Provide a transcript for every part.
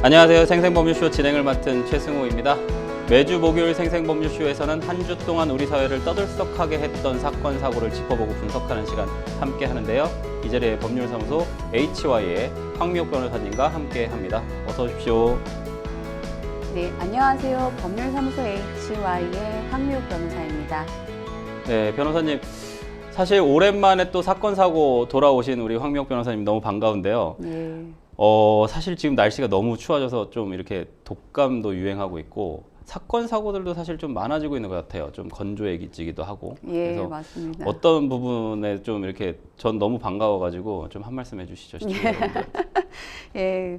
안녕하세요. 생생법률쇼 진행을 맡은 최승호입니다. 매주 목요일 생생법률쇼에서는 한 주 동안 우리 사회를 떠들썩하게 했던 사건, 사고를 짚어보고 분석하는 시간 함께 하는데요. 이 자리에 법률사무소 HY의 황미옥 변호사님과 함께 합니다. 어서 오십시오. 네, 안녕하세요. 법률사무소 HY의 황미옥 변호사입니다. 네, 변호사님. 사실 오랜만에 또 사건, 사고 돌아오신 우리 황미옥 변호사님 너무 반가운데요. 네. 사실 지금 날씨가 너무 추워져서 좀 이렇게 독감도 유행하고 있고 사건 사고들도 사실 좀 많아지고 있는 것 같아요. 좀 건조해지기도 하고. 예, 그래서 맞습니다. 어떤 부분에 좀 이렇게 전 너무 반가워가지고 좀 한 말씀 해주시죠. 시청자분들. 예,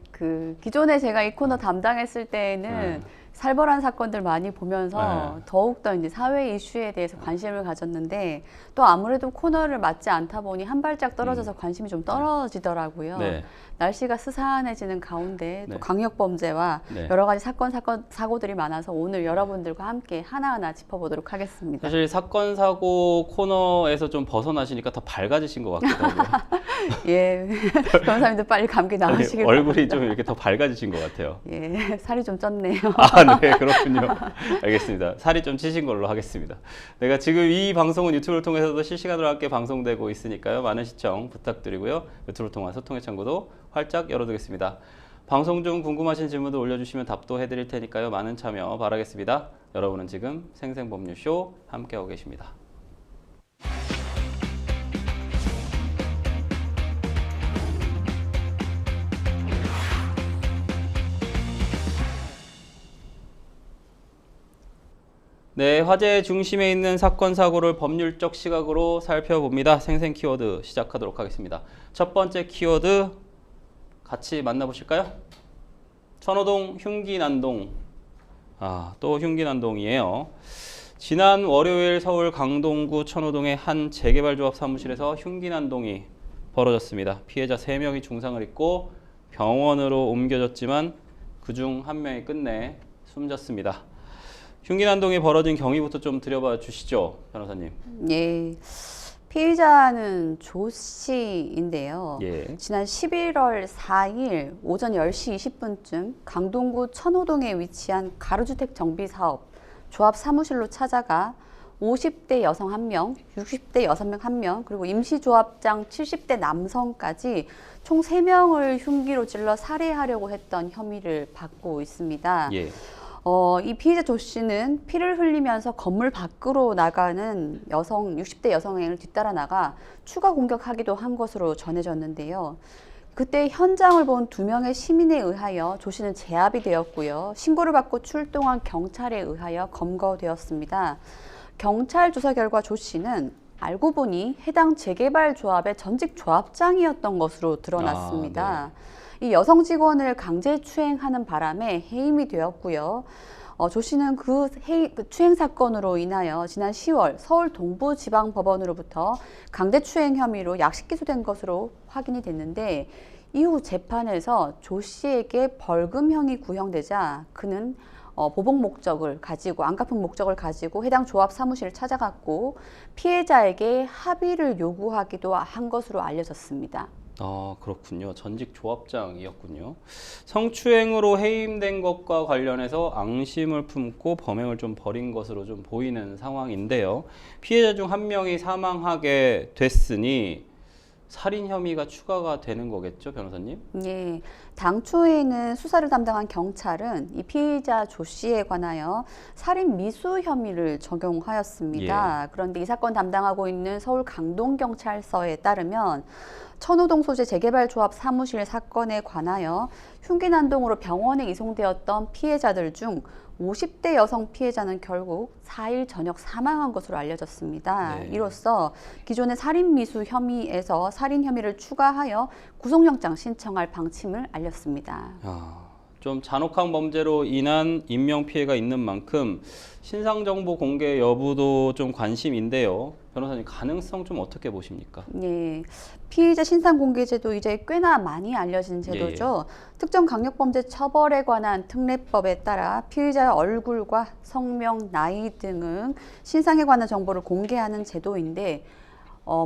기존에 제가 이 코너 담당했을 때에는 살벌한 사건들 많이 보면서 더욱더 이제 사회 이슈에 대해서 관심을 가졌는데 또 아무래도 코너를 맡지 않다 보니 한 발짝 떨어져서 관심이 좀 떨어지더라고요. 네. 날씨가 스산해지는 가운데 또 네. 강력범죄와 네. 여러 가지 사고들이 많아서 오늘 여러분들과 함께 하나하나 짚어보도록 하겠습니다. 사실 사건 사고 코너에서 좀 벗어나시니까 더 밝아지신 것 같기도 하고요. 예, 변호사님도 빨리 감기 나으시길 바랍니다. 얼굴이 좀 이렇게 더 밝아지신 것 같아요. 예, 살이 좀 쪘네요. 아, 네, 그렇군요. 알겠습니다. 살이 좀 찌신 걸로 하겠습니다. 내가 지금 이 방송은 유튜브를 통해서도 실시간으로 함께 방송되고 있으니까요. 많은 시청 부탁드리고요. 유튜브를 통한 소통의 창구도 활짝 열어두겠습니다. 방송 중 궁금하신 질문도 올려주시면 답도 해드릴 테니까요. 많은 참여 바라겠습니다. 여러분은 지금 생생법률쇼 함께하고 계십니다. 네, 화제의 중심에 있는 사건, 사고를 법률적 시각으로 살펴봅니다. 생생 키워드 시작하도록 하겠습니다. 첫 번째 키워드 같이 만나보실까요? 천호동 흉기난동. 또 흉기난동이에요. 지난 월요일 서울 강동구 천호동의 한 재개발조합 사무실에서 흉기난동이 벌어졌습니다. 피해자 3명이 중상을 입고 병원으로 옮겨졌지만 그중 1명이 끝내 숨졌습니다. 흉기난동이 벌어진 경위부터 좀 들여봐 주시죠, 변호사님. 예, 피의자는 조 씨인데요. 예. 지난 11월 4일 오전 10시 20분쯤 강동구 천호동에 위치한 가로주택 정비사업 조합 사무실로 찾아가 50대 여성 1명, 60대 여성 1명, 그리고 임시조합장 70대 남성까지 총 3명을 흉기로 찔러 살해하려고 했던 혐의를 받고 있습니다. 예. 이 피해자 조 씨는 피를 흘리면서 건물 밖으로 나가는 60대 여성을 뒤따라 나가 추가 공격하기도 한 것으로 전해졌는데요. 그때 현장을 본 2명의 시민에 의하여 조 씨는 제압이 되었고요. 신고를 받고 출동한 경찰에 의하여 검거되었습니다. 경찰 조사 결과 조 씨는 알고 보니 해당 재개발 조합의 전직 조합장이었던 것으로 드러났습니다. 이 여성 직원을 강제추행하는 바람에 해임이 되었고요. 조 씨는 그 추행 사건으로 인하여 지난 10월 서울 동부지방법원으로부터 강제추행 혐의로 약식 기소된 것으로 확인이 됐는데 이후 재판에서 조 씨에게 벌금형이 구형되자 그는 보복 목적을 가지고 안갚은 목적을 가지고 해당 조합 사무실을 찾아갔고 피해자에게 합의를 요구하기도 한 것으로 알려졌습니다. 그렇군요. 전직 조합장이었군요. 성추행으로 해임된 것과 관련해서 앙심을 품고 범행을 좀 벌인 것으로 좀 보이는 상황인데요. 피해자 중 1명이 사망하게 됐으니 살인 혐의가 추가가 되는 거겠죠, 변호사님? 예, 당초에는 수사를 담당한 경찰은 이 피의자 조 씨에 관하여 살인 미수 혐의를 적용하였습니다. 그런데 이 사건 담당하고 있는 서울 강동경찰서에 따르면 천호동 소재 재개발 조합 사무실 사건에 관하여 흉기난동으로 병원에 이송되었던 피해자들 중 50대 여성 피해자는 결국 4일 저녁 사망한 것으로 알려졌습니다. 이로써 기존의 살인 미수 혐의에서 살인 혐의를 추가하여 구속영장 신청할 방침을 알렸습니다. 좀 잔혹한 범죄로 인한 인명피해가 있는 만큼 신상정보 공개 여부도 좀 관심인데요. 변호사님, 가능성 좀 어떻게 보십니까? 예, 피의자 신상공개제도 이제 꽤나 많이 알려진 제도죠. 특정 강력범죄 처벌에 관한 특례법에 따라 피의자의 얼굴과 성명, 나이 등은 신상에 관한 정보를 공개하는 제도인데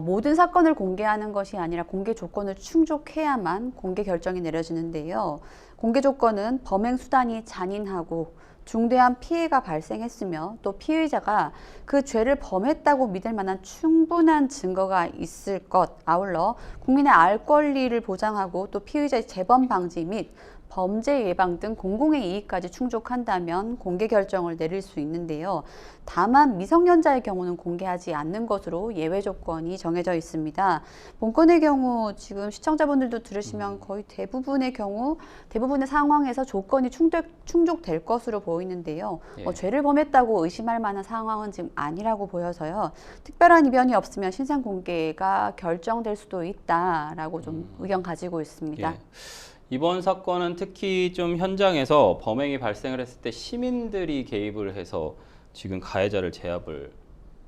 모든 사건을 공개하는 것이 아니라 공개 조건을 충족해야만 공개 결정이 내려지는데요. 공개 조건은 범행 수단이 잔인하고 중대한 피해가 발생했으며 또 피의자가 그 죄를 범했다고 믿을 만한 충분한 증거가 있을 것, 아울러 국민의 알 권리를 보장하고 또 피의자의 재범 방지 및 범죄 예방 등 공공의 이익까지 충족한다면 공개 결정을 내릴 수 있는데요. 다만 미성년자의 경우는 공개하지 않는 것으로 예외 조건이 정해져 있습니다. 본건의 경우 지금 시청자분들도 들으시면 거의 대부분의 경우 대부분의 상황에서 조건이 충족될 것으로 보이는데요. 예. 죄를 범했다고 의심할 만한 상황은 지금 아니라고 보여서요. 특별한 이변이 없으면 신상 공개가 결정될 수도 있다라고 좀 의견 가지고 있습니다. 예. 이번 사건은 특히 좀 현장에서 범행이 발생을 했을 때 시민들이 개입을 해서 지금 가해자를 제압을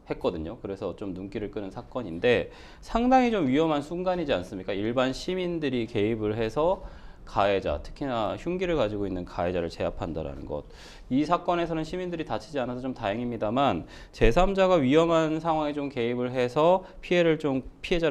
했거든요. 그래서 좀 눈길을 끄는 사건인데 상당히 좀 위험한 순간이지 않습니까? 일반 시민들이 개입을 해서 가해자, 특히나 흉기를 가지고 있는 가해자를 제압한다라는 것. 이 사건에서는 시민들이 다치지 않아서 좀 다행입니다만 제3자가 위험한 상황에 좀 개입을 해서 피해자를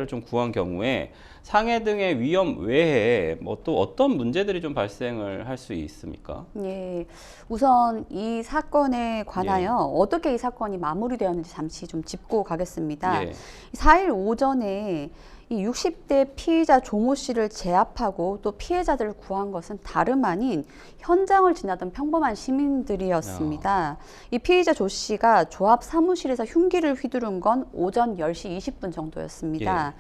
좀 구한 경우에 상해 등의 위험 외에 뭐 또 어떤 문제들이 좀 발생을 할 수 있습니까? 예, 우선 이 사건에 관하여 어떻게 이 사건이 마무리되었는지 잠시 좀 짚고 가겠습니다. 예. 4일 오전에 이 60대 피의자 조모 씨를 제압하고 또 피해자들을 구한 것은 다름 아닌 현장을 지나던 평범한 시민들이었습니다. 이 피의자 조 씨가 조합 사무실에서 흉기를 휘두른 건 오전 10시 20분 정도였습니다.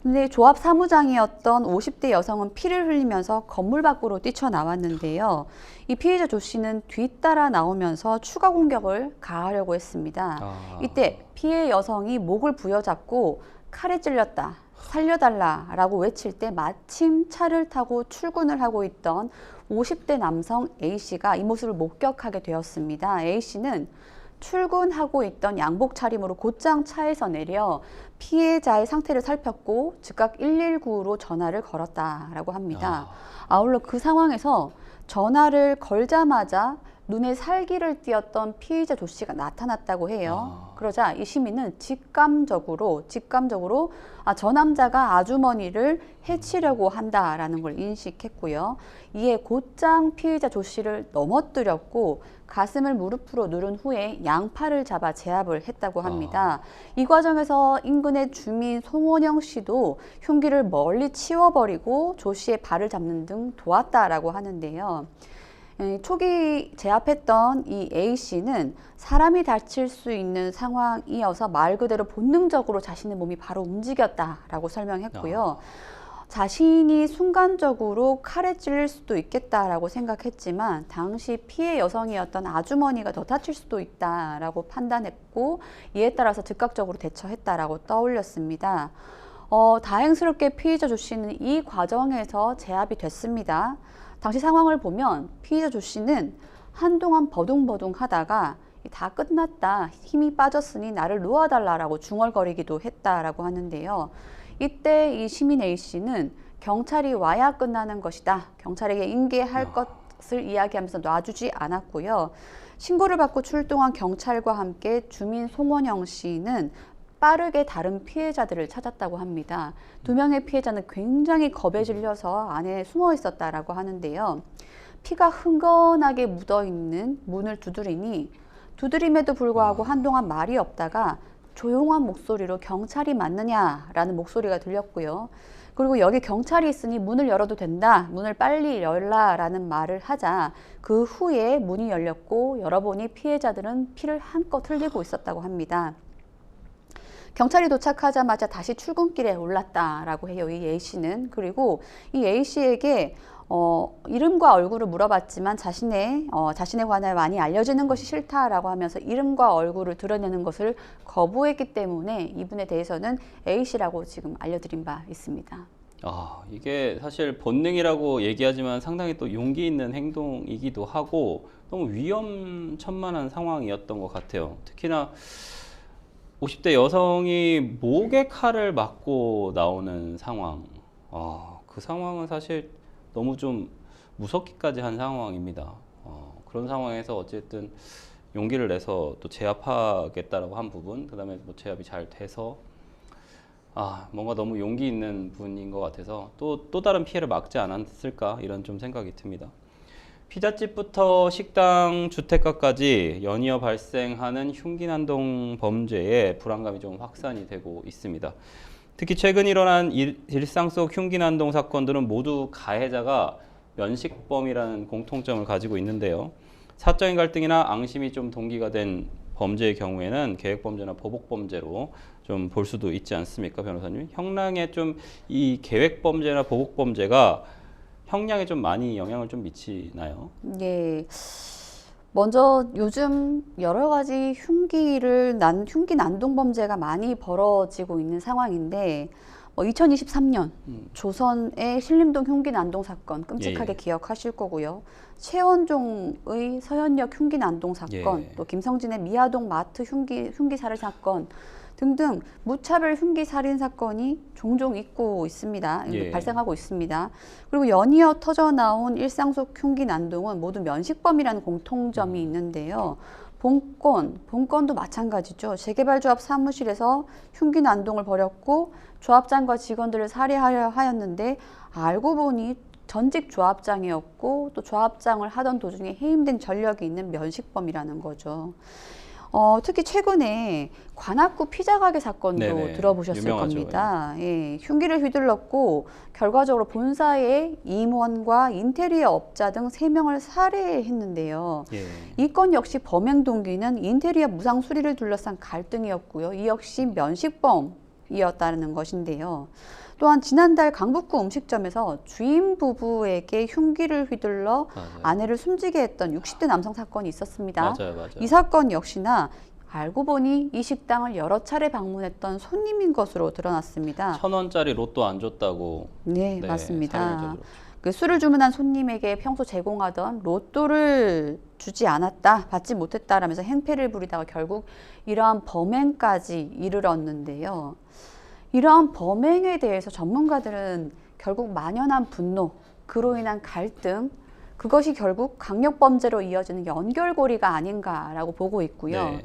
근데 조합 사무장이었던 50대 여성은 피를 흘리면서 건물 밖으로 뛰쳐나왔는데요. 이 피해자 조 씨는 뒤따라 나오면서 추가 공격을 가하려고 했습니다. 이때 피해 여성이 목을 부여잡고 칼에 찔렸다, 살려달라라고 외칠 때 마침 차를 타고 출근을 하고 있던 50대 남성 A씨가 이 모습을 목격하게 되었습니다. A씨는 출근하고 있던 양복 차림으로 곧장 차에서 내려 피해자의 상태를 살폈고 즉각 119로 전화를 걸었다라고 합니다. 아울러 그 상황에서 전화를 걸자마자 눈에 살기를 띄었던 피의자 조 씨가 나타났다고 해요. 그러자 이 시민은 직감적으로 저 남자가 아주머니를 해치려고 한다라는 걸 인식했고요. 이에 곧장 피의자 조 씨를 넘어뜨렸고 가슴을 무릎으로 누른 후에 양팔을 잡아 제압을 했다고 합니다. 이 과정에서 인근의 주민 송원영 씨도 흉기를 멀리 치워버리고 조 씨의 발을 잡는 등 도왔다라고 하는데요. 초기 제압했던 이 A씨는 사람이 다칠 수 있는 상황이어서 말 그대로 본능적으로 자신의 몸이 바로 움직였다라고 설명했고요. 자신이 순간적으로 칼에 찔릴 수도 있겠다라고 생각했지만 당시 피해 여성이었던 아주머니가 더 다칠 수도 있다라고 판단했고 이에 따라서 즉각적으로 대처했다라고 떠올렸습니다. 다행스럽게 피의자 조 씨는 이 과정에서 제압이 됐습니다. 당시 상황을 보면 피의자 조 씨는 한동안 버둥버둥 하다가 다 끝났다, 힘이 빠졌으니 나를 놓아달라고 중얼거리기도 했다라고 하는데요. 이때 이 시민 A씨는 경찰이 와야 끝나는 것이다, 경찰에게 인계할 것을 이야기하면서 놔주지 않았고요. 신고를 받고 출동한 경찰과 함께 주민 송원영 씨는 빠르게 다른 피해자들을 찾았다고 합니다. 2명의 피해자는 굉장히 겁에 질려서 안에 숨어 있었다라고 하는데요. 피가 흥건하게 묻어있는 문을 두드림에도 불구하고 한동안 말이 없다가 조용한 목소리로 경찰이 맞느냐라는 목소리가 들렸고요. 그리고 여기 경찰이 있으니 문을 열어도 된다, 문을 빨리 열라라는 말을 하자 그 후에 문이 열렸고 열어보니 피해자들은 피를 한껏 흘리고 있었다고 합니다. 경찰이 도착하자마자 다시 출근길에 올랐다라고 해요, 이 A씨는. 그리고 이 A씨에게 이름과 얼굴을 물어봤지만 자신에 관해 많이 알려지는 것이 싫다라고 하면서 이름과 얼굴을 드러내는 것을 거부했기 때문에 이분에 대해서는 A씨라고 지금 알려드린 바 있습니다. 이게 사실 본능이라고 얘기하지만 상당히 또 용기 있는 행동이기도 하고 너무 위험천만한 상황이었던 것 같아요. 특히나 50대 여성이 목에 칼을 맞고 나오는 상황. 그 상황은 사실 너무 좀 무섭기까지 한 상황입니다. 그런 상황에서 어쨌든 용기를 내서 또 제압하겠다라고 한 부분, 그 다음에 뭐 제압이 잘 돼서 뭔가 너무 용기 있는 분인 것 같아서 또 다른 피해를 막지 않았을까 이런 좀 생각이 듭니다. 피자집부터 식당, 주택가까지 연이어 발생하는 흉기난동 범죄에 불안감이 좀 확산이 되고 있습니다. 특히 최근 일어난 일상 속 흉기난동 사건들은 모두 가해자가 면식범이라는 공통점을 가지고 있는데요. 사적인 갈등이나 앙심이 좀 동기가 된 범죄의 경우에는 계획범죄나 보복범죄로 좀 볼 수도 있지 않습니까, 변호사님? 형량에 좀 이 계획범죄나 보복범죄가 형량에 좀 많이 영향을 좀 미치나요? 예. 먼저 요즘 여러 가지 흉기 난동 범죄가 많이 벌어지고 있는 상황인데, 2023년 조선의 신림동 흉기 난동 사건 끔찍하게 예. 기억하실 거고요. 최원종의 서현역 흉기 난동 사건, 예. 또 김성진의 미아동 마트 흉기 살인 사건 등등 무차별 흉기 살인 사건이 종종 있고 있습니다. 예. 발생하고 있습니다. 그리고 연이어 터져 나온 일상 속 흉기 난동은 모두 면식범이라는 공통점이 있는데요. 본건도 마찬가지죠. 재개발조합 사무실에서 흉기 난동을 벌였고 조합장과 직원들을 살해하려 하였는데 알고 보니 전직 조합장이었고 또 조합장을 하던 도중에 해임된 전력이 있는 면식범이라는 거죠. 특히 최근에 관악구 피자 가게 사건도 네네. 들어보셨을 유명하죠. 겁니다. 예, 흉기를 휘둘렀고 결과적으로 본사의 임원과 인테리어 업자 등 3명을 살해했는데요. 예. 이 건 역시 범행 동기는 인테리어 무상 수리를 둘러싼 갈등이었고요. 이 역시 면식범이었다는 것인데요. 또한 지난달 강북구 음식점에서 주인 부부에게 흉기를 휘둘러 맞아요. 아내를 숨지게 했던 60대 남성 사건이 있었습니다. 맞아요. 이 사건 역시나 알고 보니 이 식당을 여러 차례 방문했던 손님인 것으로 드러났습니다. 1,000원짜리 로또 안 줬다고. 네, 네, 맞습니다. 살인을 저질렀죠. 그 술을 주문한 손님에게 평소 제공하던 로또를 주지 않았다, 받지 못했다라면서 행패를 부리다가 결국 이러한 범행까지 이르렀는데요. 이러한 범행에 대해서 전문가들은 결국 만연한 분노, 그로 인한 갈등, 그것이 결국 강력범죄로 이어지는 연결고리가 아닌가라고 보고 있고요. 네.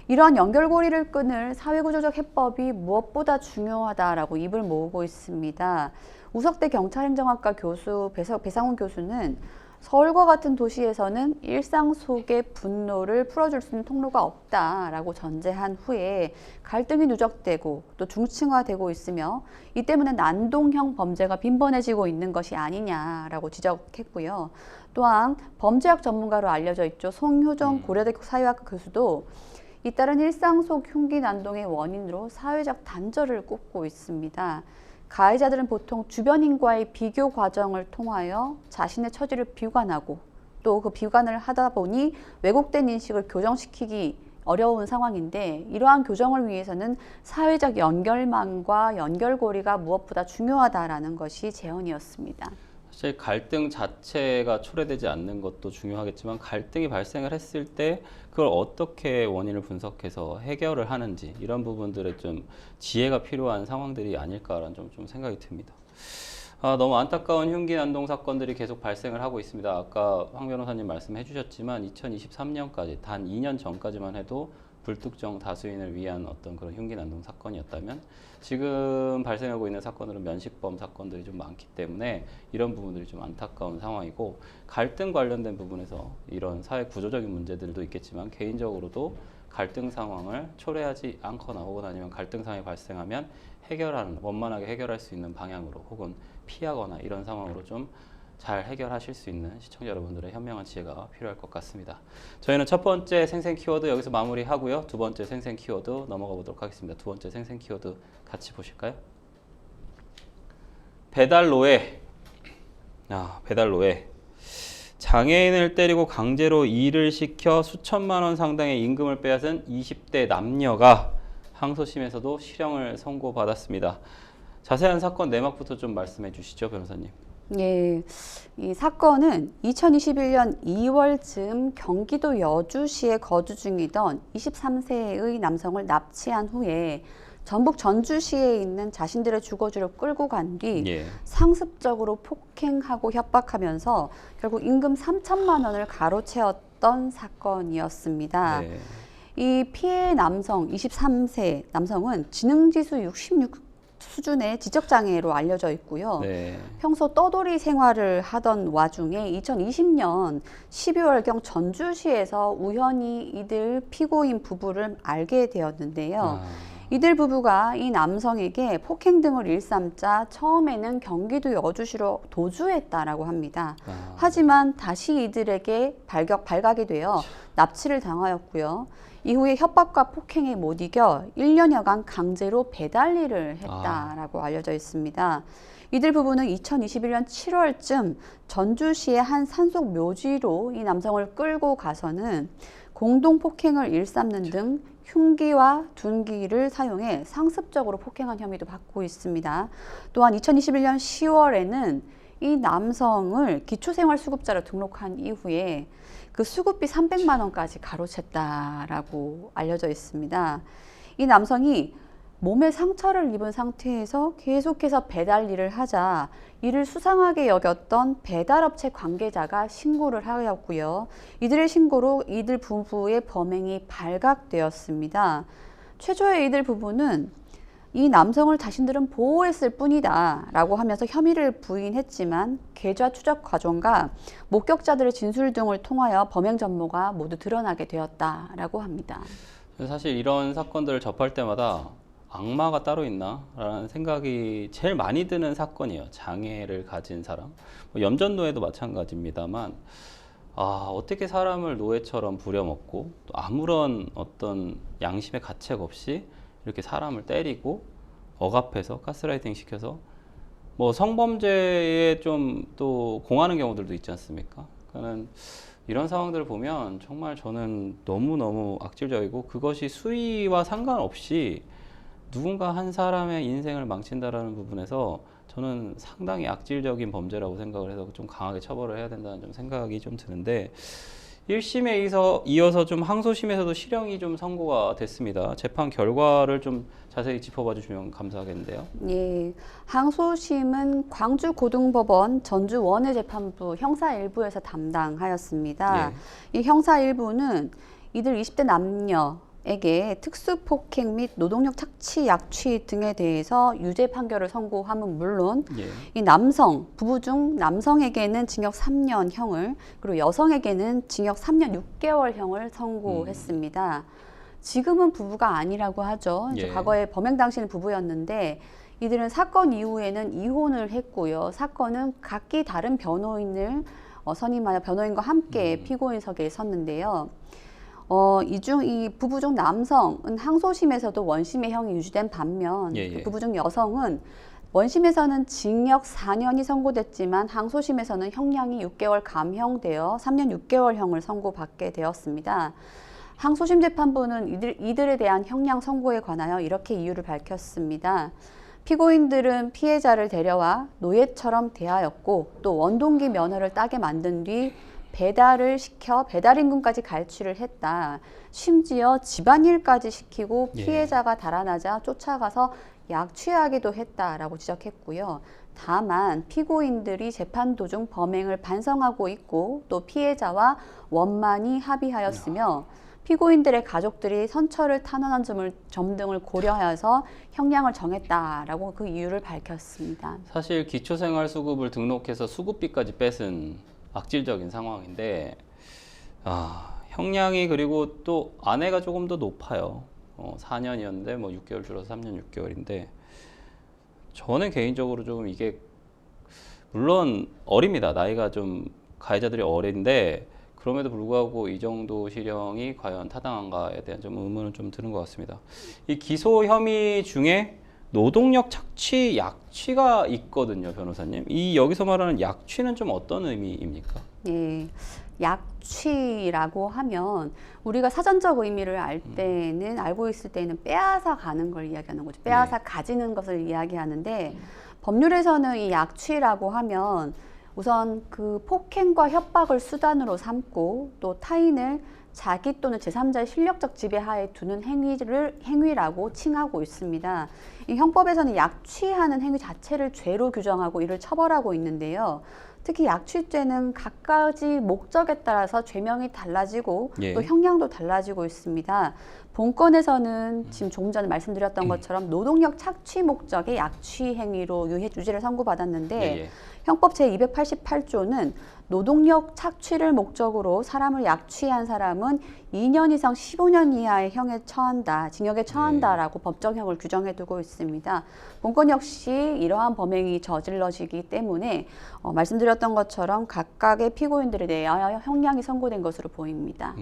이러한 연결고리를 끊을 사회구조적 해법이 무엇보다 중요하다라고 입을 모으고 있습니다. 우석대 경찰행정학과 교수 배상훈 교수는 서울과 같은 도시에서는 일상 속의 분노를 풀어줄 수 있는 통로가 없다라고 전제한 후에 갈등이 누적되고 또 중층화되고 있으며 이 때문에 난동형 범죄가 빈번해지고 있는 것이 아니냐라고 지적했고요. 또한 범죄학 전문가로 알려져 있죠. 송효정 고려대 사회학과 교수도 잇따른 일상 속 흉기 난동의 원인으로 사회적 단절을 꼽고 있습니다. 가해자들은 보통 주변인과의 비교 과정을 통하여 자신의 처지를 비관하고 또 그 비관을 하다 보니 왜곡된 인식을 교정시키기 어려운 상황인데 이러한 교정을 위해서는 사회적 연결망과 연결고리가 무엇보다 중요하다라는 것이 제언이었습니다. 사실 갈등 자체가 초래되지 않는 것도 중요하겠지만 갈등이 발생을 했을 때 그걸 어떻게 원인을 분석해서 해결을 하는지 이런 부분들에 좀 지혜가 필요한 상황들이 아닐까라는 좀 생각이 듭니다. 너무 안타까운 흉기 난동 사건들이 계속 발생을 하고 있습니다. 아까 황 변호사님 말씀해 주셨지만 2023년까지 단 2년 전까지만 해도 불특정 다수인을 위한 어떤 그런 흉기 난동 사건이었다면 지금 발생하고 있는 사건들은 면식범 사건들이 좀 많기 때문에 이런 부분들이 좀 안타까운 상황이고 갈등 관련된 부분에서 이런 사회 구조적인 문제들도 있겠지만 개인적으로도 갈등 상황을 초래하지 않거나 혹은 아니면 갈등 상황이 발생하면 원만하게 해결할 수 있는 방향으로 혹은 피하거나 이런 상황으로 좀 잘 해결하실 수 있는 시청자 여러분들의 현명한 지혜가 필요할 것 같습니다. 저희는 첫 번째 생생 키워드 여기서 마무리하고요. 두 번째 생생 키워드 넘어가 보도록 하겠습니다. 두 번째 생생 키워드 같이 보실까요? 배달로에. 배달로에. 장애인을 때리고 강제로 일을 시켜 수천만 원 상당의 임금을 빼앗은 20대 남녀가 항소심에서도 실형을 선고받았습니다. 자세한 사건 내막부터 좀 말씀해 주시죠, 변호사님. 예, 이 사건은 2021년 2월쯤 경기도 여주시에 거주 중이던 23세의 남성을 납치한 후에 전북 전주시에 있는 자신들의 주거지로 끌고 간 뒤 상습적으로 폭행하고 협박하면서 결국 임금 3천만 원을 가로채웠던 사건이었습니다. 이 피해 남성 23세 남성은 지능지수 수준의 지적장애로 알려져 있고요. 네. 평소 떠돌이 생활을 하던 와중에 2020년 12월경 전주시에서 우연히 이들 피고인 부부를 알게 되었는데요. 아, 이들 부부가 이 남성에게 폭행 등을 일삼자 처음에는 경기도 여주시로 도주했다라고 합니다. 하지만 다시 이들에게 발각이 되어 납치를 당하였고요. 이후에 협박과 폭행에 못 이겨 1년여간 강제로 배달 일을 했다라고 알려져 있습니다. 이들 부부는 2021년 7월쯤 전주시의 한 산속 묘지로 이 남성을 끌고 가서는 공동 폭행을 일삼는 등 흉기와 둔기를 사용해 상습적으로 폭행한 혐의도 받고 있습니다. 또한 2021년 10월에는 이 남성을 기초생활수급자로 등록한 이후에 그 수급비 300만 원까지 가로챘다라고 알려져 있습니다. 이 남성이 몸에 상처를 입은 상태에서 계속해서 배달 일을 하자 이를 수상하게 여겼던 배달업체 관계자가 신고를 하였고요. 이들의 신고로 이들 부부의 범행이 발각되었습니다. 최초의 이들 부부는 이 남성을 자신들은 보호했을 뿐이다 라고 하면서 혐의를 부인했지만 계좌 추적 과정과 목격자들의 진술 등을 통하여 범행 전모가 모두 드러나게 되었다라고 합니다. 사실 이런 사건들을 접할 때마다 악마가 따로 있나? 라는 생각이 제일 많이 드는 사건이에요. 장애를 가진 사람. 뭐 염전노예도 마찬가지입니다만, 어떻게 사람을 노예처럼 부려먹고, 또 아무런 어떤 양심의 가책 없이 이렇게 사람을 때리고, 억압해서, 가스라이팅 시켜서, 뭐 성범죄에 좀 또 공하는 경우들도 있지 않습니까? 그러니까는 이런 상황들을 보면 정말 저는 너무너무 악질적이고, 그것이 수위와 상관없이 누군가 한 사람의 인생을 망친다라는 부분에서 저는 상당히 악질적인 범죄라고 생각을 해서 좀 강하게 처벌을 해야 된다는 좀 생각이 좀 드는데 1심에 이어서 좀 항소심에서도 실형이 좀 선고가 됐습니다. 재판 결과를 좀 자세히 짚어봐 주시면 감사하겠는데요. 예, 항소심은 광주고등법원 전주원해재판부 형사 1부에서 담당하였습니다. 이 형사 1부는 이들 20대 남녀에게 특수폭행 및 노동력 착취, 약취 등에 대해서 유죄 판결을 선고함은 물론 이 부부 중 남성에게는 징역 3년형을 그리고 여성에게는 징역 3년 6개월형을 선고했습니다. 지금은 부부가 아니라고 하죠. 이제 과거에 범행 당시에는 부부였는데 이들은 사건 이후에는 이혼을 했고요. 사건은 각기 다른 변호인을 선임하여 변호인과 함께 피고인석에 섰는데요. 이 부부 중 남성은 항소심에서도 원심의 형이 유지된 반면 그 부부 중 여성은 원심에서는 징역 4년이 선고됐지만 항소심에서는 형량이 6개월 감형되어 3년 6개월형을 선고받게 되었습니다. 항소심 재판부는 이들에 대한 형량 선고에 관하여 이렇게 이유를 밝혔습니다. 피고인들은 피해자를 데려와 노예처럼 대하였고 또 원동기 면허를 따게 만든 뒤 배달을 시켜 배달임금까지 갈취를 했다. 심지어 집안일까지 시키고 피해자가 달아나자 쫓아가서 약취하기도 했다라고 지적했고요. 다만 피고인들이 재판 도중 범행을 반성하고 있고 또 피해자와 원만히 합의하였으며 피고인들의 가족들이 선처를 탄원한 점 등을 고려하여서 형량을 정했다라고 그 이유를 밝혔습니다. 사실 기초생활수급을 등록해서 수급비까지 뺏은 악질적인 상황인데 형량이 그리고 또 아내가 조금 더 높아요. 4년이었는데 뭐 6개월 줄어서 3년 6개월인데 저는 개인적으로 좀 이게 물론 어립니다. 나이가 좀 가해자들이 어린데 그럼에도 불구하고 이 정도 실형이 과연 타당한가에 대한 좀 의문은 좀 드는 것 같습니다. 이 기소 혐의 중에 노동력 착취, 약취가 있거든요, 변호사님. 여기서 말하는 약취는 좀 어떤 의미입니까? 예, 약취라고 하면 우리가 사전적 의미를 알고 있을 때는 빼앗아 가는 걸 이야기하는 거죠. 빼앗아 가지는 것을 이야기하는데 법률에서는 이 약취라고 하면 우선 그 폭행과 협박을 수단으로 삼고 또 타인을 자기 또는 제3자의 실력적 지배하에 두는 행위라고 칭하고 있습니다. 이 형법에서는 약취하는 행위 자체를 죄로 규정하고 이를 처벌하고 있는데요. 특히 약취죄는 각가지 목적에 따라서 죄명이 달라지고 예. 또 형량도 달라지고 있습니다. 본건에서는 지금 조금 전에 말씀드렸던 것처럼 노동력 착취 목적의 약취 행위로 유죄를 선고받았는데 예, 예. 형법 제288조는 노동력 착취를 목적으로 사람을 약취한 사람은 2년 이상 15년 이하의 형에 처한다, 징역에 처한다라고 법정형을 규정해 두고 있습니다. 본건 역시 이러한 범행이 저질러지기 때문에 말씀드렸던 것처럼 각각의 피고인들에 대하여 형량이 선고된 것으로 보입니다.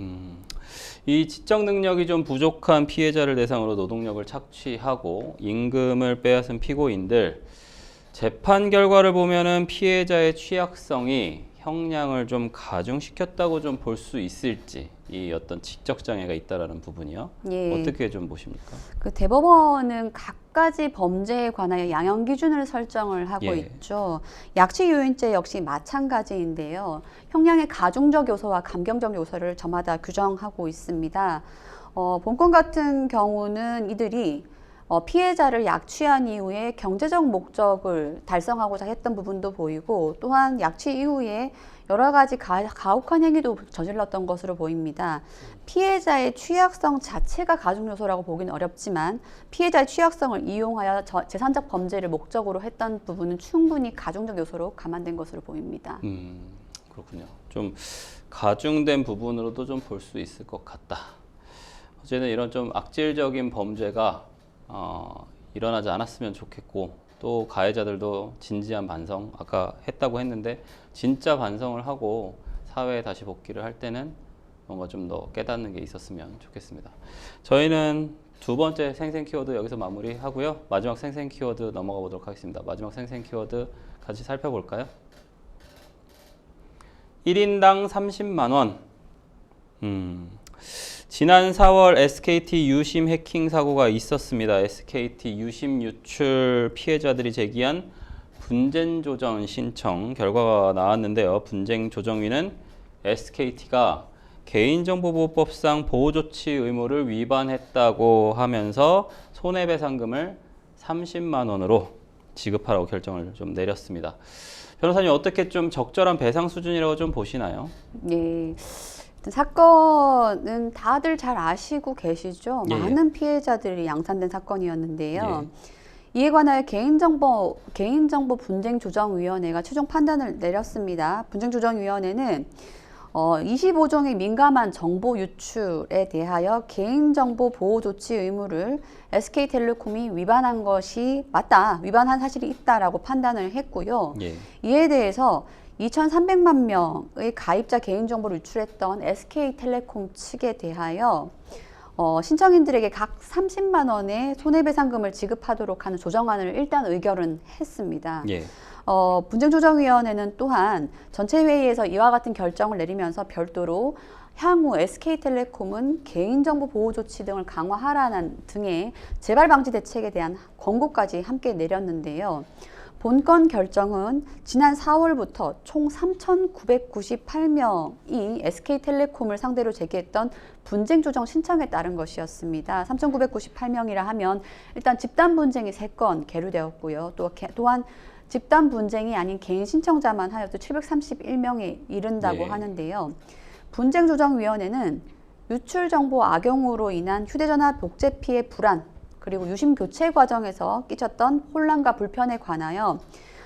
이 지적 능력이 좀 부족한 피해자를 대상으로 노동력을 착취하고 임금을 빼앗은 피고인들, 재판 결과를 보면은 피해자의 취약성이 형량을 좀 가중시켰다고 좀 볼 수 있을지, 이 어떤 지적 장애가 있다라는 부분이요. 예. 어떻게 좀 보십니까? 그 대법원은 각가지 범죄에 관하여 양형 기준을 설정을 하고 예. 있죠. 약취 유인죄 역시 마찬가지인데요. 형량의 가중적 요소와 감경적 요소를 저마다 규정하고 있습니다. 본건 같은 경우는 이들이 피해자를 약취한 이후에 경제적 목적을 달성하고자 했던 부분도 보이고 또한 약취 이후에 여러 가지 가혹한 행위도 저질렀던 것으로 보입니다. 피해자의 취약성 자체가 가중 요소라고 보기는 어렵지만 피해자의 취약성을 이용하여 재산적 범죄를 목적으로 했던 부분은 충분히 가중적 요소로 감안된 것으로 보입니다. 그렇군요. 좀 가중된 부분으로도 좀 볼 수 있을 것 같다. 어쨌든 이런 좀 악질적인 범죄가 일어나지 않았으면 좋겠고 또 가해자들도 진지한 반성 아까 했다고 했는데 진짜 반성을 하고 사회에 다시 복귀를 할 때는 뭔가 좀 더 깨닫는 게 있었으면 좋겠습니다. 저희는 두 번째 생생 키워드 여기서 마무리하고요. 마지막 생생 키워드 넘어가 보도록 하겠습니다. 마지막 생생 키워드 같이 살펴볼까요? 1인당 30만 원. 지난 4월 SKT 유심 해킹 사고가 있었습니다. SKT 유심 유출 피해자들이 제기한 분쟁 조정 신청 결과가 나왔는데요. 분쟁 조정위는 SKT가 개인정보보호법상 보호조치 의무를 위반했다고 하면서 손해배상금을 30만 원으로 지급하라고 결정을 좀 내렸습니다. 변호사님 어떻게 좀 적절한 배상 수준이라고 좀 보시나요? 네. 사건은 다들 잘 아시고 계시죠? 예. 많은 피해자들이 양산된 사건이었는데요. 이에 관하여 개인정보 분쟁조정위원회가 최종 판단을 내렸습니다. 분쟁조정위원회는 25종의 민감한 정보 유출에 대하여 개인정보 보호 조치 의무를 SK텔레콤이 위반한 것이 맞다, 위반한 사실이 있다라고 판단을 했고요. 예. 이에 대해서 2,300만 명의 가입자 개인정보를 유출했던 SK텔레콤 측에 대하여 신청인들에게 각 30만 원의 손해배상금을 지급하도록 하는 조정안을 일단 의결은 했습니다. 예. 분쟁조정위원회는 또한 전체 회의에서 이와 같은 결정을 내리면서 별도로 향후 SK텔레콤은 개인정보 보호 조치 등을 강화하라는 등의 재발 방지 대책에 대한 권고까지 함께 내렸는데요. 본건 결정은 지난 4월부터 총 3,998명이 SK텔레콤을 상대로 제기했던 분쟁 조정 신청에 따른 것이었습니다. 3,998명이라 하면 일단 집단 분쟁이 3건 계류되었고요. 또한 집단 분쟁이 아닌 개인 신청자만 하여도 731명에 이른다고 예. 하는데요. 분쟁 조정위원회는 유출 정보 악용으로 인한 휴대전화 복제 피해 불안 그리고 유심 교체 과정에서 끼쳤던 혼란과 불편에 관하여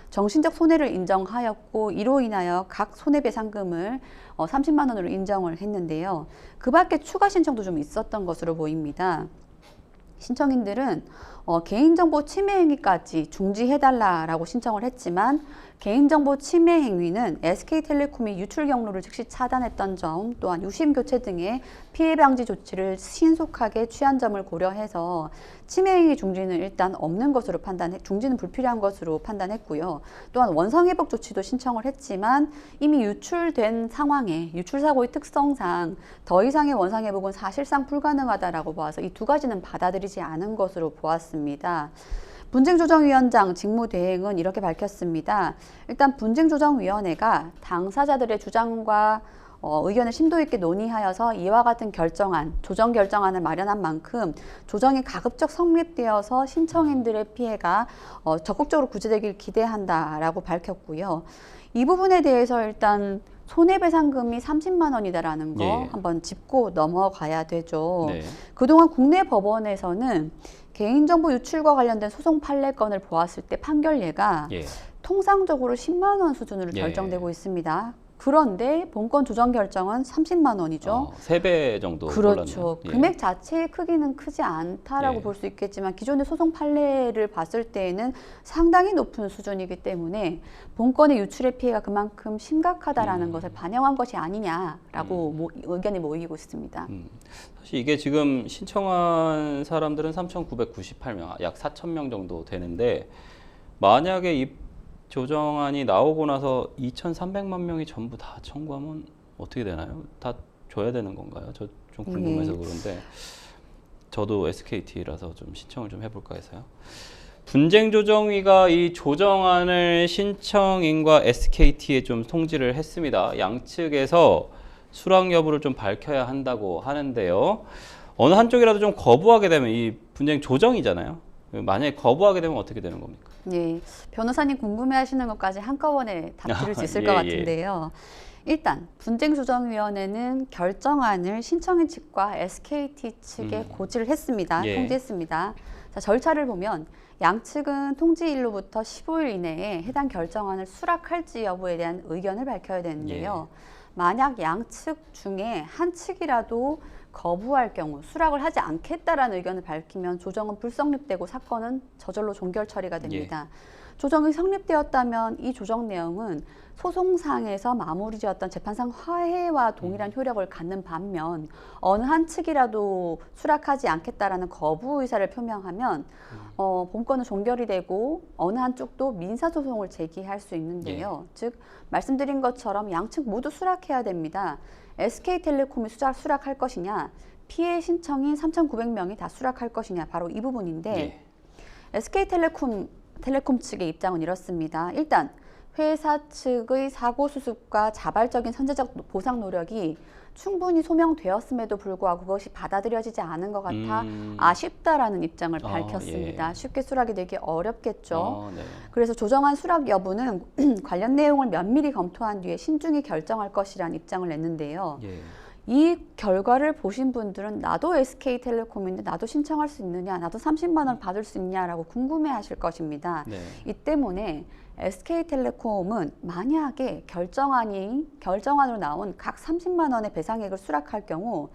정신적 손해를 인정하였고 이로 인하여 각 손해배상금을 30만 원으로 인정을 했는데요. 그 밖에 추가 신청도 좀 있었던 것으로 보입니다. 신청인들은 개인정보 침해 행위까지 중지해달라라고 신청을 했지만 개인정보 침해 행위는 SK텔레콤이 유출 경로를 즉시 차단했던 점 또한 유심 교체 등의 피해 방지 조치를 신속하게 취한 점을 고려해서 침해 행위 중지는 일단 없는 것으로 중지는 불필요한 것으로 판단했고요. 또한 원상회복 조치도 신청을 했지만 이미 유출된 상황에 유출 사고의 특성상 더 이상의 원상회복은 사실상 불가능하다라고 보아서 이 두 가지는 받아들이지 않은 것으로 보았습니다. 분쟁조정위원장 직무대행은 이렇게 밝혔습니다. 일단 분쟁조정위원회가 당사자들의 주장과 의견을 심도 있게 논의하여서 이와 같은 결정안, 조정 결정안을 마련한 만큼 조정이 가급적 성립되어서 신청인들의 피해가 적극적으로 구제되길 기대한다라고 밝혔고요. 이 부분에 대해서 일단 손해배상금이 30만 원이다라는 거 예. 한번 짚고 넘어가야 되죠. 네. 그동안 국내 법원에서는 개인정보 유출과 관련된 소송 판례건을 보았을 때 판결예가 예. 통상적으로 10만 원 수준으로 예. 결정되고 있습니다. 그런데 본건 조정 결정은 30만 원이죠. 3배 정도 그렇죠. 올랐네요. 예. 금액 자체의 크기는 크지 않다라고 예. 볼 수 있겠지만 기존의 소송 판례를 봤을 때에는 상당히 높은 수준이기 때문에 본건의 유출의 피해가 그만큼 심각하다라는 것을 반영한 것이 아니냐라고 의견이 모이고 있습니다. 사실 이게 지금 신청한 사람들은 3,998명, 약 4,000명 정도 되는데 만약에 이 조정안이 나오고 나서 2,300만 명이 전부 다 청구하면 어떻게 되나요? 다 줘야 되는 건가요? 저 좀 궁금해서 그런데 저도 SKT라서 좀 신청을 좀 해볼까 해서요. 분쟁조정위가 이 조정안을 신청인과 SKT에 좀 통지를 했습니다. 양측에서 수락 여부를 좀 밝혀야 한다고 하는데요. 어느 한쪽이라도 좀 거부하게 되면 이 분쟁 조정이잖아요. 만약에 거부하게 되면 어떻게 되는 겁니까? 예, 변호사님 궁금해하시는 것까지 한꺼번에 답드릴 수 있을 예, 것 예. 같은데요. 일단 분쟁조정위원회는 결정안을 신청인 측과 SKT 측에 고지를 했습니다. 예. 통지했습니다. 자, 절차를 보면 양측은 통지일로부터 15일 이내에 해당 결정안을 수락할지 여부에 대한 의견을 밝혀야 되는데요. 만약 양측 중에 한 측이라도 거부할 경우 수락을 하지 않겠다라는 의견을 밝히면 조정은 불성립되고 사건은 저절로 종결 처리가 됩니다. 조정이 성립되었다면 이 조정 내용은 소송상에서 마무리되었던 재판상 화해와 동일한 효력을 갖는 반면 어느 한 측이라도 수락하지 않겠다라는 거부 의사를 표명하면 본건은 종결이 되고 어느 한쪽도 민사소송을 제기할 수 있는데요. 즉 말씀드린 것처럼 양측 모두 수락해야 됩니다. SK텔레콤이 수락할 것이냐, 피해 신청인 3,900명이 다 수락할 것이냐, 바로 이 부분인데 SK텔레콤 측의 입장은 이렇습니다. 일단 회사 측의 사고 수습과 자발적인 선제적 보상 노력이 충분히 소명되었음에도 불구하고 그것이 받아들여지지 않은 것 같아 아쉽다라는 입장을 밝혔습니다. 쉽게 수락이 되기 어렵겠죠. 그래서 조정안 수락 여부는 관련 내용을 면밀히 검토한 뒤에 신중히 결정할 것이라는 입장을 냈는데요. 이 결과를 보신 분들은 나도 SK텔레콤인데 나도 신청할 수 있느냐, 나도 30만 원 받을 수 있냐라고 궁금해하실 것입니다. 이 때문에 SK텔레콤은 만약에 결정안으로 나온 각 30만 원의 배상액을 수락할 경우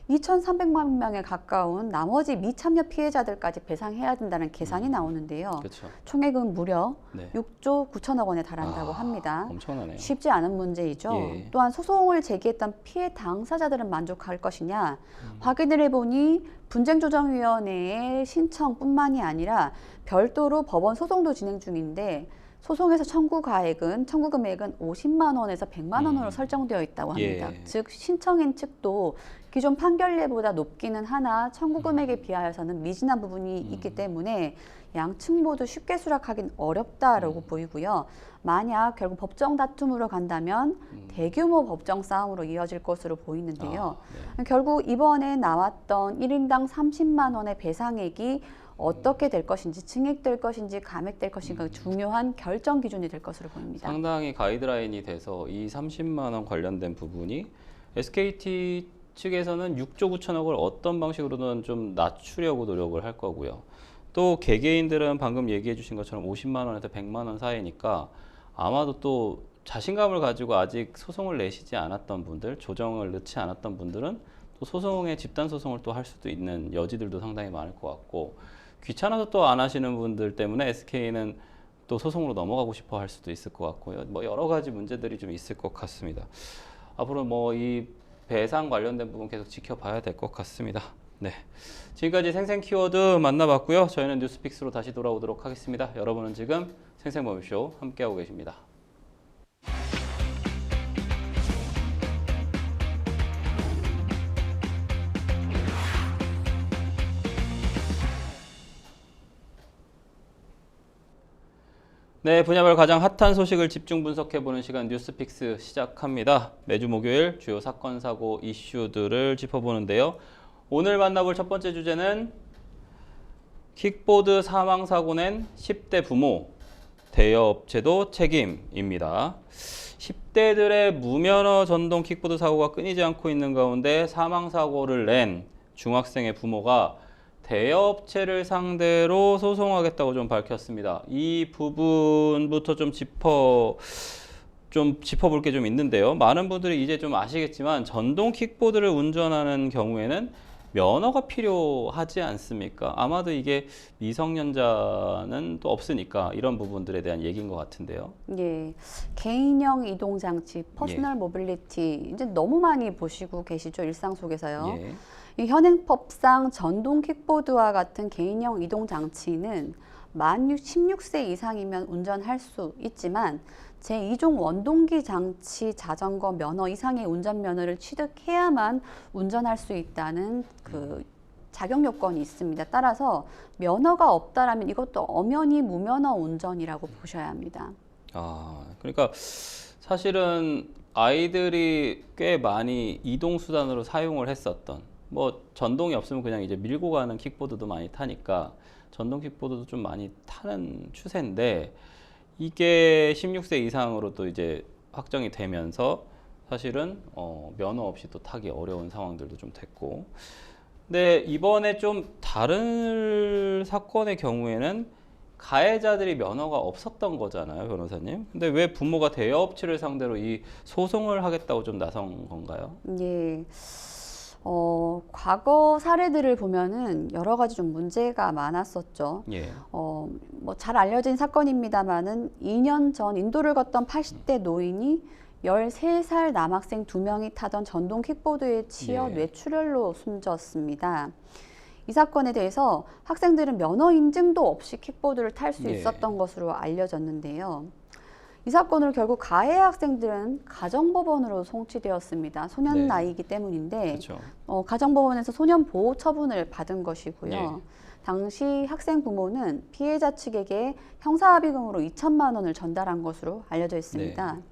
2,300만 명에 가까운 나머지 미참여 피해자들까지 배상해야 된다는 계산이 나오는데요. 그렇죠. 총액은 무려 6조 9천억 원에 달한다고 합니다. 엄청나네요. 쉽지 않은 문제이죠. 또한 소송을 제기했던 피해 당사자들은 만족할 것이냐 확인을 해보니 분쟁조정위원회의 신청뿐만이 아니라 별도로 법원 소송도 진행 중인데 소송에서 청구 금액은 50만 원에서 100만 원으로 설정되어 있다고 합니다. 즉 신청인 측도 기존 판결례보다 높기는 하나 청구 금액에 비하여서는 미진한 부분이 있기 때문에 양측 모두 쉽게 수락하긴 어렵다라고 보이고요. 만약 결국 법정 다툼으로 간다면 대규모 법정 싸움으로 이어질 것으로 보이는데요. 결국 이번에 나왔던 1인당 30만 원의 배상액이 어떻게 될 것인지, 증액될 것인지, 감액될 것인가 중요한 결정 기준이 될 것으로 보입니다. 상당히 가이드라인이 돼서 이 30만 원 관련된 부분이 SKT 측에서는 6조 9천억을 어떤 방식으로든 좀 낮추려고 노력을 할 거고요. 또 개개인들은 방금 얘기해 주신 것처럼 50만 원에서 100만 원 사이니까 아마도 또 자신감을 가지고 아직 소송을 내시지 않았던 분들, 조정을 넣지 않았던 분들은 또 소송에 집단 소송을 또 할 수도 있는 여지들도 상당히 많을 것 같고 귀찮아서 또 안 하시는 분들 때문에 SK는 또 소송으로 넘어가고 싶어 할 수도 있을 것 같고요. 뭐 여러 가지 문제들이 좀 있을 것 같습니다. 앞으로 뭐 이 배상 관련된 부분 계속 지켜봐야 될 것 같습니다. 네, 지금까지 생생 키워드 만나봤고요. 저희는 뉴스픽스로 다시 돌아오도록 하겠습니다. 여러분은 지금 생생모임쇼 함께하고 계십니다. 네, 분야별 가장 핫한 소식을 집중 분석해보는 시간 뉴스픽스 시작합니다. 매주 목요일 주요 사건, 사고, 이슈들을 짚어보는데요. 오늘 만나볼 첫 번째 주제는 킥보드 사망사고 낸 10대 부모, 대여업체도 책임입니다. 10대들의 무면허 전동 킥보드 사고가 끊이지 않고 있는 가운데 사망사고를 낸 중학생의 부모가 대여업체를 상대로 소송하겠다고 좀 밝혔습니다. 이 부분부터 좀 짚어볼 게 좀 있는데요. 많은 분들이 이제 좀 아시겠지만 전동 킥보드를 운전하는 경우에는 면허가 필요하지 않습니까? 아마도 이게 미성년자는 또 없으니까 이런 부분들에 대한 얘기인 것 같은데요. 예, 개인형 이동 장치, 퍼스널 모빌리티 이제 너무 많이 보시고 계시죠, 일상 속에서요. 예. 이 현행법상 전동 킥보드와 같은 개인형 이동 장치는 만 16세 이상이면 운전할 수 있지만 제2종 원동기 장치 자전거 면허 이상의 운전면허를 취득해야만 운전할 수 있다는 그 자격 요건이 있습니다. 따라서 면허가 없다라면 이것도 엄연히 무면허 운전이라고 보셔야 합니다. 그러니까 사실은 아이들이 꽤 많이 이동수단으로 사용을 했었던, 뭐 전동이 없으면 그냥 이제 밀고 가는 킥보드도 많이 타니까 전동 킥보드도 좀 많이 타는 추세인데, 이게 16세 이상으로 또 이제 확정이 되면서 사실은 면허 없이 또 타기 어려운 상황들도 좀 됐고, 근데 이번에 좀 다른 사건의 경우에는 가해자들이 면허가 없었던 거잖아요, 변호사님. 근데 왜 부모가 대여업체를 상대로 이 소송을 하겠다고 좀 나선 건가요? 예. 과거 사례들을 보면은 여러 가지 좀 문제가 많았었죠. 예. 뭐 잘 알려진 사건입니다만은 2년 전 인도를 걷던 80대 노인이 13살 남학생 2명이 타던 전동 킥보드에 치여 예. 뇌출혈로 숨졌습니다. 이 사건에 대해서 학생들은 면허 인증도 없이 킥보드를 탈 수 예. 있었던 것으로 알려졌는데요. 이 사건으로 결국 가해 학생들은 가정법원으로 송치되었습니다. 소년 네. 나이이기 때문인데 그렇죠. 가정법원에서 소년 보호 처분을 받은 것이고요. 예. 당시 학생 부모는 피해자 측에게 형사합의금으로 2천만 원을 전달한 것으로 알려져 있습니다. 네.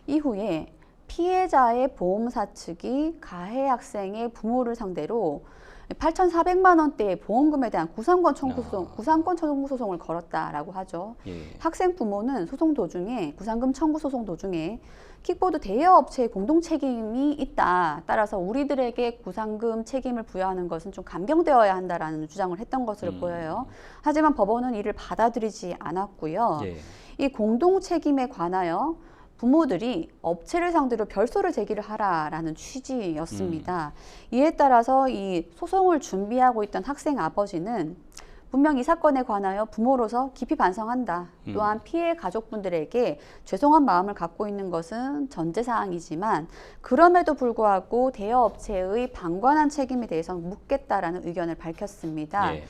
이후에 피해자의 보험사 측이 가해 학생의 부모를 상대로 8,400만 원대의 보험금에 대한 구상권 청구 소송을 걸었다라고 하죠. 예. 학생 부모는 소송 도중에 구상금 청구 소송 도중에 킥보드 대여업체의 공동 책임이 있다. 따라서 우리들에게 구상금 책임을 부여하는 것은 좀 감경되어야 한다라는 주장을 했던 것으로 보여요. 하지만 법원은 이를 받아들이지 않았고요. 예. 이 공동 책임에 관하여 부모들이 업체를 상대로 별소를 제기를 하라라는 취지였습니다. 이에 따라서 이 소송을 준비하고 있던 학생 아버지는 분명 이 사건에 관하여 부모로서 깊이 반성한다. 또한 피해 가족분들에게 죄송한 마음을 갖고 있는 것은 전제사항이지만 그럼에도 불구하고 대여업체의 방관한 책임에 대해서 묻겠다라는 의견을 밝혔습니다. 예.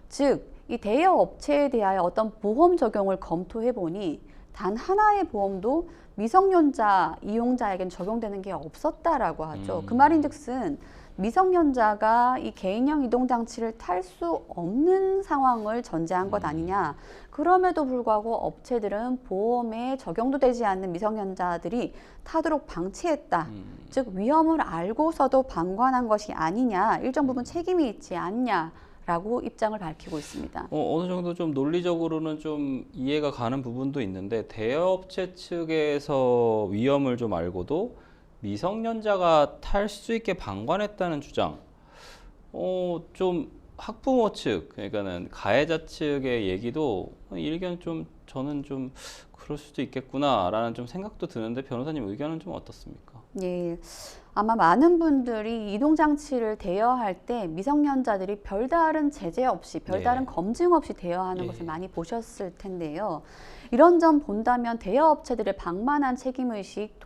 즉, 이 대여업체에 대하여 어떤 보험 적용을 검토해보니 단 하나의 보험도 미성년자 이용자에겐 적용되는 게 없었다라고 하죠. 그 말인즉슨 미성년자가 이 개인형 이동장치를 탈 수 없는 상황을 전제한 것 아니냐. 그럼에도 불구하고 업체들은 보험에 적용도 되지 않는 미성년자들이 타도록 방치했다. 즉 위험을 알고서도 방관한 것이 아니냐. 일정 부분 책임이 있지 않냐. 라고 입장을 밝히고 있습니다. 어느 정도 좀 논리적으로는 좀 이해가 가는 부분도 있는데, 대여업체 측에서 위험을 좀 알고도 미성년자가 탈 수 있게 방관했다는 주장, 좀 학부모 측, 그러니까는 가해자 측의 얘기도 일견 좀 저는 좀 그럴 수도 있겠구나라는 좀 생각도 드는데, 변호사님 의견은 좀 어떻습니까? 예, 아마 많은 분들이 이동장치를 대여할 때 미성년자들이 별다른 제재 없이, 별다른 예. 검증 없이 대여하는 예. 것을 많이 보셨을 텐데요. 이런 점 본다면 대여업체들의 방만한 책임의식,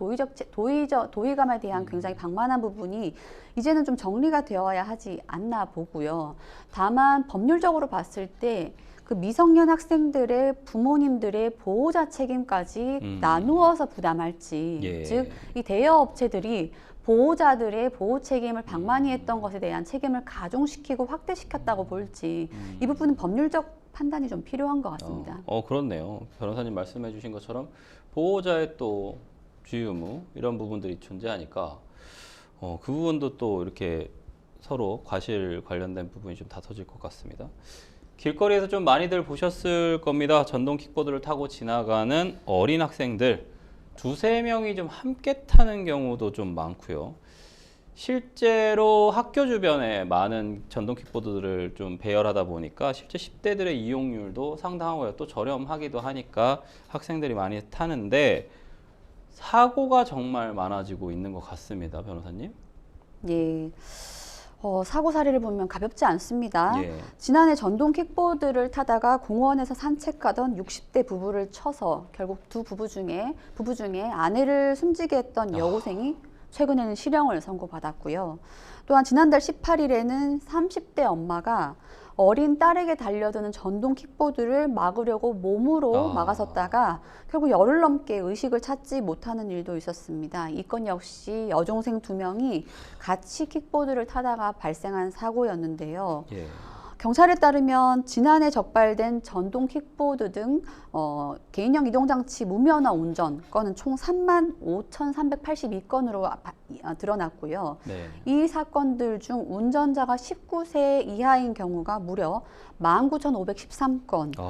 도의감에 대한 굉장히 방만한 부분이 이제는 좀 정리가 되어야 하지 않나 보고요. 다만 법률적으로 봤을 때 그 미성년 학생들의 부모님들의 보호자 책임까지 나누어서 부담할지, 예. 즉 이 대여업체들이 보호자들의 보호 책임을 방만히 했던 것에 대한 책임을 가중시키고 확대시켰다고 볼지, 이 부분은 법률적 판단이 좀 필요한 것 같습니다. 그렇네요. 변호사님 말씀해 주신 것처럼 보호자의 또 주의 의무 이런 부분들이 존재하니까 그 부분도 또 이렇게 서로 과실 관련된 부분이 좀 다퉈질 것 같습니다. 길거리에서 좀 많이들 보셨을 겁니다. 전동 킥보드를 타고 지나가는 어린 학생들 두세 명이 좀 함께 타는 경우도 좀 많고요. 실제로 학교 주변에 많은 전동 킥보드들을 좀 배열하다 보니까 실제 10대들의 이용률도 상당하고요. 또 저렴하기도 하니까 학생들이 많이 타는데 사고가 정말 많아지고 있는 것 같습니다. 변호사님. 예. 사고 사례를 보면 가볍지 않습니다. 예. 지난해 전동 킥보드를 타다가 공원에서 산책하던 60대 부부를 쳐서 결국 두 부부 중에 아내를 숨지게 했던 여고생이 최근에는 실형을 선고받았고요. 또한 지난달 18일에는 30대 엄마가 어린 딸에게 달려드는 전동 킥보드를 막으려고 몸으로 막아섰다가 결국 열흘 넘게 의식을 찾지 못하는 일도 있었습니다. 이 건 역시 여중생 2명이 같이 킥보드를 타다가 발생한 사고였는데요. 예. 경찰에 따르면 지난해 적발된 전동 킥보드 등 개인형 이동장치 무면허 운전 건은 총 35,382건으로 드러났고요. 네. 이 사건들 중 운전자가 19세 이하인 경우가 무려 19,513건, 즉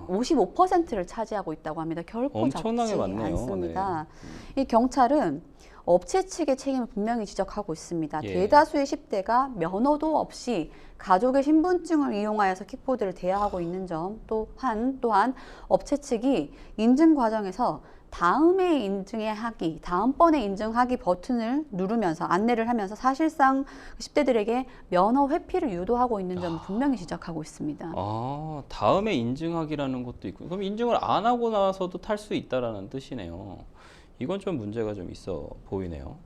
55%를 차지하고 있다고 합니다. 결코 엄청나게 적지 많네요. 않습니다. 이 경찰은 업체 측의 책임을 분명히 지적하고 있습니다. 예. 대다수의 10대가 면허도 없이 가족의 신분증을 이용하여서 킥보드를 대여하고 있는 점, 또한 업체 측이 인증 과정에서 다음번에 인증하기 버튼을 누르면서 안내를 하면서 사실상 10대들에게 면허 회피를 유도하고 있는 점을 분명히 지적하고 있습니다. 다음에 인증하기라는 것도 있고, 그럼 인증을 안 하고 나서도 탈 수 있다라는 뜻이네요. 이건 좀 문제가 좀 있어 보이네요.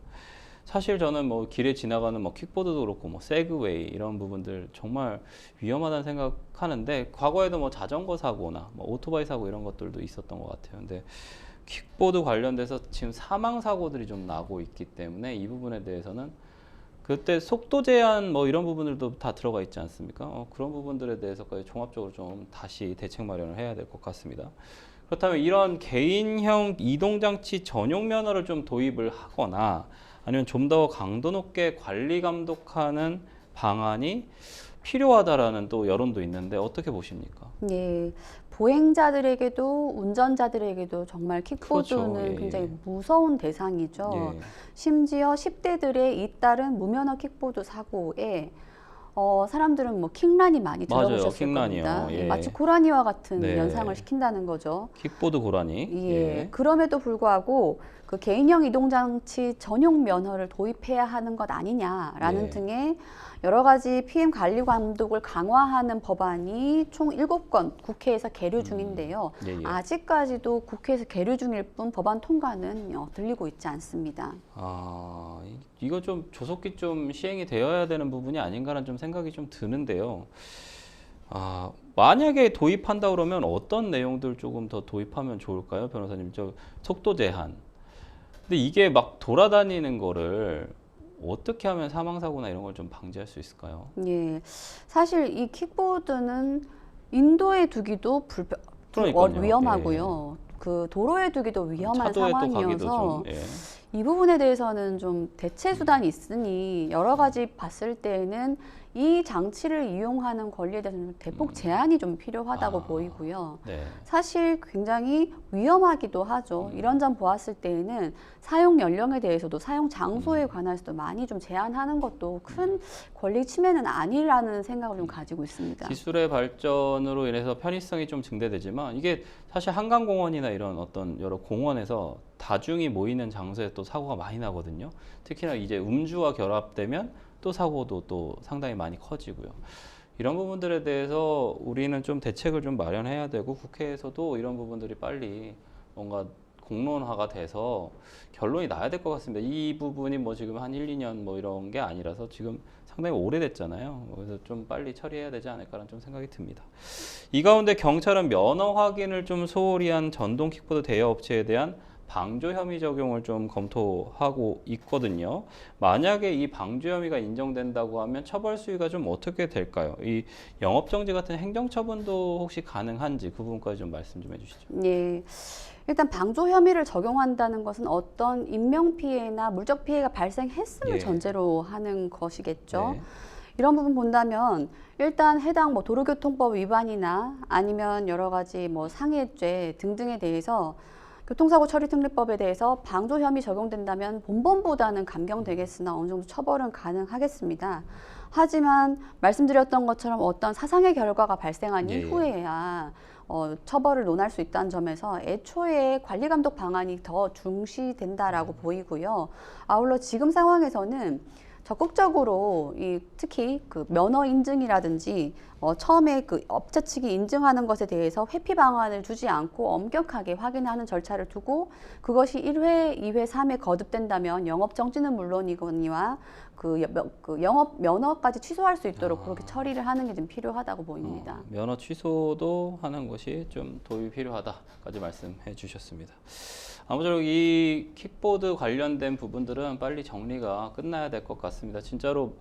사실 저는 뭐 길에 지나가는 뭐 킥보드도 그렇고 뭐 세그웨이 이런 부분들 정말 위험하다는 생각하는데 과거에도 뭐 자전거 사고나 뭐 오토바이 사고 이런 것들도 있었던 것 같아요. 근데 킥보드 관련돼서 지금 사망 사고들이 좀 나고 있기 때문에 이 부분에 대해서는 그때 속도 제한 뭐 이런 부분들도 다 들어가 있지 않습니까? 그런 부분들에 대해서까지 종합적으로 좀 다시 대책 마련을 해야 될 것 같습니다. 그렇다면 이런 개인형 이동장치 전용 면허를 좀 도입을 하거나 아니면 좀 더 강도 높게 관리 감독하는 방안이 필요하다라는 또 여론도 있는데 어떻게 보십니까? 예, 보행자들에게도 운전자들에게도 정말 킥보드는 그렇죠. 예, 굉장히 예. 무서운 대상이죠. 예. 심지어 10대들의 잇따른 무면허 킥보드 사고에 사람들은 뭐 킥란이 많이 맞아요. 들어보셨을 킥란이요. 겁니다. 예. 마치 고라니와 같은 네. 연상을 시킨다는 거죠. 킥보드 고라니. 예. 그럼에도 불구하고 그 개인형 이동장치 전용 면허를 도입해야 하는 것 아니냐라는 예. 등의 여러 가지 PM 관리 감독을 강화하는 법안이 총 7건 국회에서 계류 중인데요. 예, 예. 아직까지도 국회에서 계류 중일 뿐 법안 통과는 들리고 있지 않습니다. 이거 좀 조속히 좀 시행이 되어야 되는 부분이 아닌가라는 좀 생각이 좀 드는데요. 만약에 도입한다 그러면 어떤 내용들 조금 더 도입하면 좋을까요, 변호사님? 속도 제한. 근데 이게 막 돌아다니는 거를 어떻게 하면 사망사고나 이런 걸 좀 방지할 수 있을까요? 예, 사실 이 킥보드는 인도에 두기도 그러니까요. 위험하고요. 그 도로에 두기도 위험한 차도에 또 가기도 상황이어서 좀, 예. 이 부분에 대해서는 좀 대체 수단이 있으니 여러 가지 봤을 때에는 이 장치를 이용하는 권리에 대해서는 대폭 제한이 좀 필요하다고 보이고요. 네. 사실 굉장히 위험하기도 하죠. 이런 점 보았을 때에는 사용 연령에 대해서도 사용 장소에 관해서도 많이 좀 제한하는 것도 큰 권리 침해는 아니라는 생각을 좀 가지고 있습니다. 기술의 발전으로 인해서 편의성이 좀 증대되지만 이게 사실 한강공원이나 이런 어떤 여러 공원에서 다중이 모이는 장소에 또 사고가 많이 나거든요. 특히나 이제 음주와 결합되면 또 사고도 또 상당히 많이 커지고요. 이런 부분들에 대해서 우리는 좀 대책을 좀 마련해야 되고 국회에서도 이런 부분들이 빨리 뭔가 공론화가 돼서 결론이 나야 될 것 같습니다. 이 부분이 뭐 지금 한 1, 2년 뭐 이런 게 아니라서 지금 상당히 오래됐잖아요. 그래서 좀 빨리 처리해야 되지 않을까라는 좀 생각이 듭니다. 이 가운데 경찰은 면허 확인을 좀 소홀히 한 전동 킥보드 대여 업체에 대한 방조 혐의 적용을 좀 검토하고 있거든요. 만약에 이 방조 혐의가 인정된다고 하면 처벌 수위가 좀 어떻게 될까요? 이 영업정지 같은 행정처분도 혹시 가능한지 그 부분까지 좀 말씀 좀 해주시죠. 예. 일단 방조 혐의를 적용한다는 것은 어떤 인명피해나 물적 피해가 발생했음을 예. 전제로 하는 것이겠죠. 네. 이런 부분 본다면 일단 해당 뭐 도로교통법 위반이나 아니면 여러 가지 뭐 상해죄 등등에 대해서 교통사고 처리 특례법에 대해서 방조 혐의 적용된다면 본범보다는 감경되겠으나 어느 정도 처벌은 가능하겠습니다. 하지만 말씀드렸던 것처럼 어떤 사상의 결과가 발생한 예. 이후에야 처벌을 논할 수 있다는 점에서 애초에 관리 감독 방안이 더 중시된다라고 보이고요. 아울러 지금 상황에서는 적극적으로 특히 그 면허 인증이라든지 처음에 그 업체 측이 인증하는 것에 대해서 회피 방안을 두지 않고 엄격하게 확인하는 절차를 두고 그것이 1회, 2회, 3회 거듭된다면 영업 정지는 물론이거니와 그 영업 면허까지 취소할 수 있도록 그렇게 처리를 하는 게 좀 필요하다고 보입니다. 면허 취소도 하는 것이 좀 도입이 필요하다까지 말씀해 주셨습니다. 아무쪼록 이 킥보드 관련된 부분들은 빨리 정리가 끝나야 될 것 같습니다. 진짜로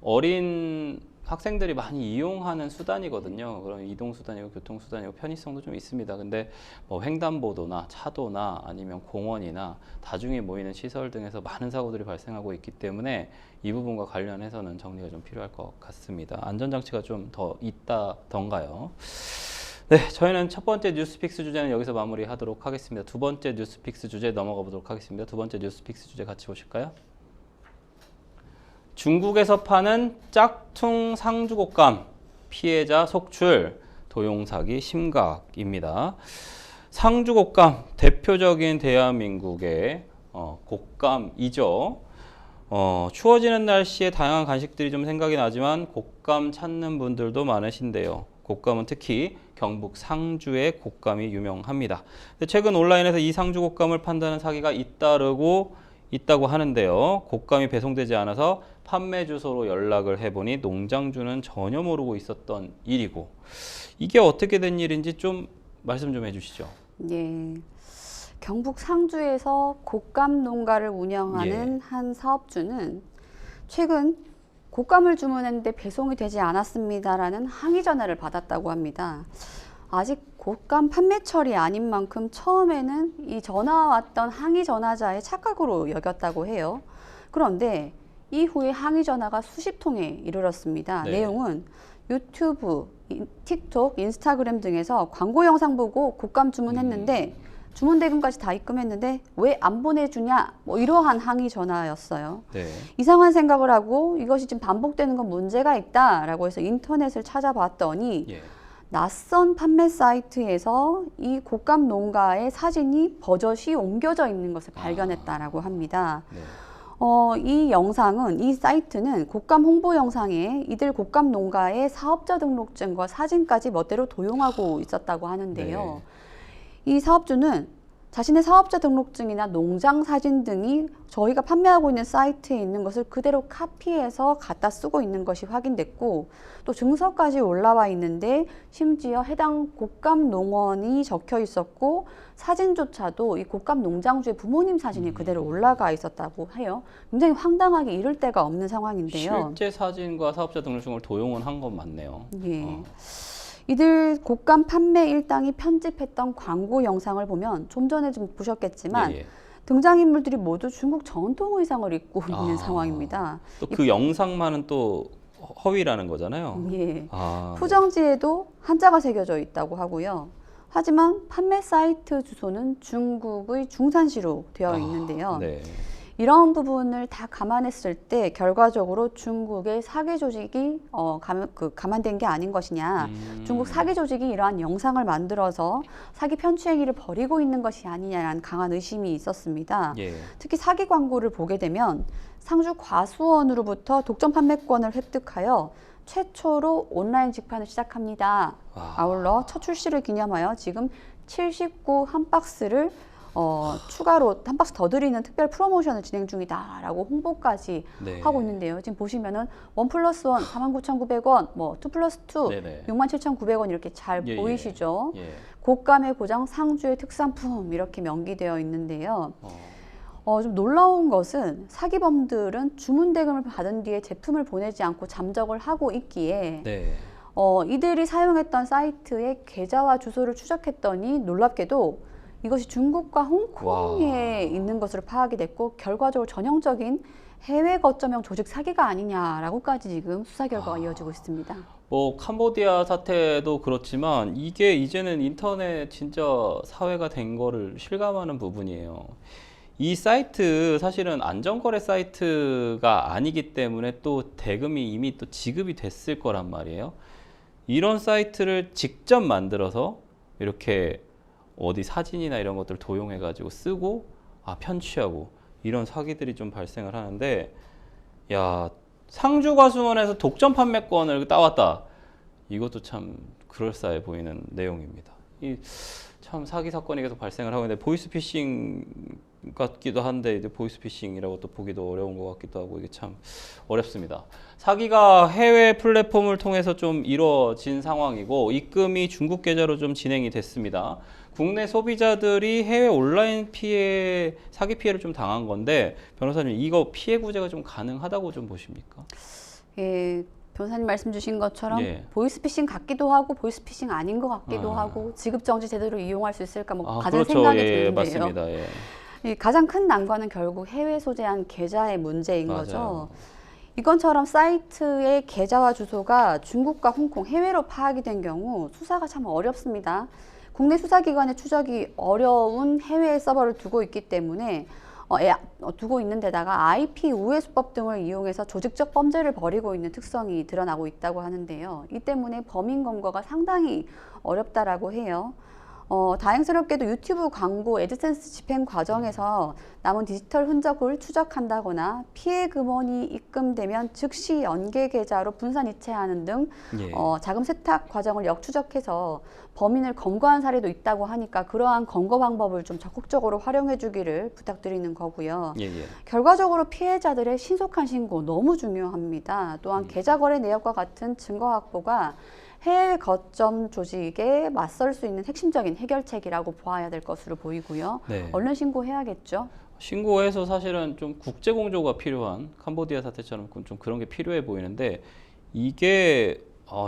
어린 학생들이 많이 이용하는 수단이거든요. 그럼 이동수단이고 교통수단이고 편의성도 좀 있습니다. 근데 뭐 횡단보도나 차도나 아니면 공원이나 다중이 모이는 시설 등에서 많은 사고들이 발생하고 있기 때문에 이 부분과 관련해서는 정리가 좀 필요할 것 같습니다. 안전장치가 좀 더 있다던가요. 네, 저희는 첫 번째 뉴스픽스 주제는 여기서 마무리하도록 하겠습니다. 두 번째 뉴스픽스 주제 넘어가 보도록 하겠습니다. 두 번째 뉴스픽스 주제 같이 보실까요? 중국에서 파는 짝퉁 상주곶감 피해자 속출 도용사기 심각입니다. 상주곶감 대표적인 대한민국의 곶감이죠. 추워지는 날씨에 다양한 간식들이 좀 생각이 나지만 곶감 찾는 분들도 많으신데요. 곶감은 특히 경북 상주의 곶감이 유명합니다. 최근 온라인에서 이 상주곶감을 판다는 사기가 잇따르고 있다고 하는데요. 곶감이 배송되지 않아서 판매 주소로 연락을 해보니 농장주는 전혀 모르고 있었던 일이고 이게 어떻게 된 일인지 좀 말씀 좀 해주시죠. 예. 경북 상주에서 곶감 농가를 운영하는 예. 한 사업주는 최근 곶감을 주문했는데 배송이 되지 않았습니다라는 항의 전화를 받았다고 합니다. 아직 곶감 판매철이 아닌 만큼 처음에는 이 전화 왔던 항의 전화자의 착각으로 여겼다고 해요. 그런데 이후에 항의 전화가 수십 통에 이르렀습니다. 네. 내용은 유튜브, 틱톡, 인스타그램 등에서 광고 영상 보고 곶감 주문했는데 주문 대금까지 다 입금했는데 왜 안 보내주냐 뭐 이러한 항의 전화였어요. 네. 이상한 생각을 하고 이것이 지금 반복되는 건 문제가 있다라고 해서 인터넷을 찾아봤더니 예. 낯선 판매 사이트에서 이 곶감 농가의 사진이 버젓이 옮겨져 있는 것을 발견했다라고 합니다. 네. 이 영상은, 이 사이트는 곶감 홍보 영상에 이들 곶감 농가의 사업자 등록증과 사진까지 멋대로 도용하고 있었다고 하는데요. 이 사업주는 자신의 사업자 등록증이나 농장 사진 등이 저희가 판매하고 있는 사이트에 있는 것을 그대로 카피해서 갖다 쓰고 있는 것이 확인됐고 또 증서까지 올라와 있는데 심지어 해당 곶감 농원이 적혀 있었고 사진조차도 이 곶감 농장주의 부모님 사진이 그대로 올라가 있었다고 해요. 굉장히 황당하게 이럴 데가 없는 상황인데요. 실제 사진과 사업자 등록증을 도용은 한 건 맞네요. 예. 이들 곶감 판매 일당이 편집했던 광고 영상을 보면 좀 전에 좀 보셨겠지만 예. 등장인물들이 모두 중국 전통 의상을 입고 있는 상황입니다. 또 그 영상만은 또 허위라는 거잖아요. 예. 아, 포장지에도 한자가 새겨져 있다고 하고요. 하지만 판매 사이트 주소는 중국의 중산시로 되어 있는데요. 네. 이런 부분을 다 감안했을 때 결과적으로 중국의 사기 조직이 감안된 게 아닌 것이냐. 중국 사기 조직이 이러한 영상을 만들어서 사기 편취 행위를 벌이고 있는 것이 아니냐라는 강한 의심이 있었습니다. 예. 특히 사기 광고를 보게 되면 상주 과수원으로부터 독점 판매권을 획득하여 최초로 온라인 직판을 시작합니다. 와. 아울러 첫 출시를 기념하여 지금 79 한 박스를 추가로 한 박스 더 드리는 특별 프로모션을 진행 중이다라고 홍보까지 네. 하고 있는데요. 지금 보시면은 1+1 49,900원, 뭐 2+2 네네. 67,900원 이렇게 잘 예, 보이시죠? 예. 곶감의 고장 상주의 특산품 이렇게 명기되어 있는데요. 어. 좀 놀라운 것은 사기범들은 주문 대금을 받은 뒤에 제품을 보내지 않고 잠적을 하고 있기에 네. 이들이 사용했던 사이트의 계좌와 주소를 추적했더니 놀랍게도 이것이 중국과 홍콩에 있는 것으로 파악이 됐고 결과적으로 전형적인 해외 거점형 조직 사기가 아니냐라고까지 지금 수사 결과가 이어지고 있습니다. 뭐 캄보디아 사태도 그렇지만 이게 이제는 인터넷 진짜 사회가 된 거를 실감하는 부분이에요. 이 사이트 사실은 안전거래 사이트가 아니기 때문에 또 대금이 이미 또 지급이 됐을 거란 말이에요. 이런 사이트를 직접 만들어서 이렇게 어디 사진이나 이런 것들을 도용해 가지고 쓰고 편취하고 이런 사기들이 좀 발생을 하는데, 야, 상주과수원에서 독점 판매권을 따왔다. 이것도 참 그럴싸해 보이는 내용입니다. 이 참 사기 사건이 계속 발생을 하고 있는데 보이스피싱 같기도 한데 이제 보이스피싱이라고 또 보기도 어려운 것 같기도 하고 이게 참 어렵습니다. 사기가 해외 플랫폼을 통해서 좀 이루어진 상황이고 입금이 중국 계좌로 좀 진행이 됐습니다. 국내 소비자들이 해외 온라인 피해, 사기 피해를 좀 당한 건데 변호사님 이거 피해 구제가 좀 가능하다고 좀 보십니까? 예, 변호사님 말씀 주신 것처럼 예. 보이스피싱 같기도 하고 보이스피싱 아닌 것 같기도 하고 지급정지 제대로 이용할 수 있을까 뭐 가진 그렇죠. 생각이 예, 드는데요. 맞습니다. 예. 이 가장 큰 난관은 결국 해외 소재한 계좌의 문제인 맞아요. 거죠. 이건처럼 사이트의 계좌와 주소가 중국과 홍콩, 해외로 파악이 된 경우 수사가 참 어렵습니다. 국내 수사기관의 추적이 어려운 해외 서버를 두고 있기 때문에 두고 있는 데다가 IP 우회 수법 등을 이용해서 조직적 범죄를 벌이고 있는 특성이 드러나고 있다고 하는데요. 이 때문에 범인 검거가 상당히 어렵다라고 해요. 다행스럽게도 유튜브 광고 애드센스 집행 과정에서 남은 디지털 흔적을 추적한다거나 피해 금원이 입금되면 즉시 연계 계좌로 분산 이체하는 등 예. 자금 세탁 과정을 역추적해서 범인을 검거한 사례도 있다고 하니까 그러한 검거 방법을 좀 적극적으로 활용해 주기를 부탁드리는 거고요. 예, 예. 결과적으로 피해자들의 신속한 신고 너무 중요합니다. 또한 계좌 거래 내역과 같은 증거 확보가 해외 거점 조직에 맞설 수 있는 핵심적인 해결책이라고 보아야 될 것으로 보이고요. 네. 얼른 신고해야겠죠. 신고해서 사실은 좀 국제 공조가 필요한 캄보디아 사태처럼 좀 그런 게 필요해 보이는데 이게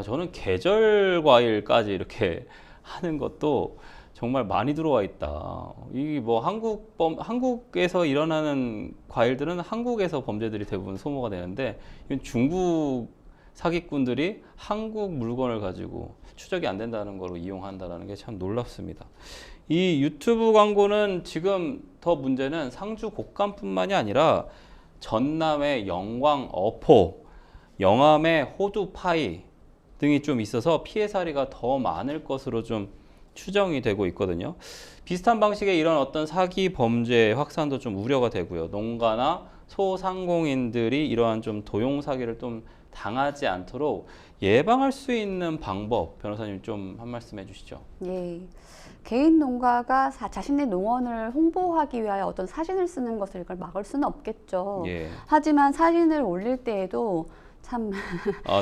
저는 계절 과일까지 이렇게 하는 것도 정말 많이 들어와 있다. 이 뭐 한국에서 일어나는 과일들은 한국에서 범죄들이 대부분 소모가 되는데 이건 중국 사기꾼들이 한국 물건을 가지고 추적이 안 된다는 거로 이용한다는 게 참 놀랍습니다. 이 유튜브 광고는 지금 더 문제는 상주 곶감뿐만이 아니라 전남의 영광 어포, 영암의 호두 파이 등이 좀 있어서 피해 사례가 더 많을 것으로 좀 추정이 되고 있거든요. 비슷한 방식의 이런 어떤 사기 범죄 확산도 좀 우려가 되고요. 농가나 소상공인들이 이러한 좀 도용 사기를 좀 당하지 않도록 예방할 수 있는 방법, 변호사님 좀 한 말씀 해주시죠. 예. 개인 농가가 자신의 농원을 홍보하기 위하여 어떤 사진을 쓰는 것을 이걸 막을 수는 없겠죠. 예. 하지만 사진을 올릴 때에도 참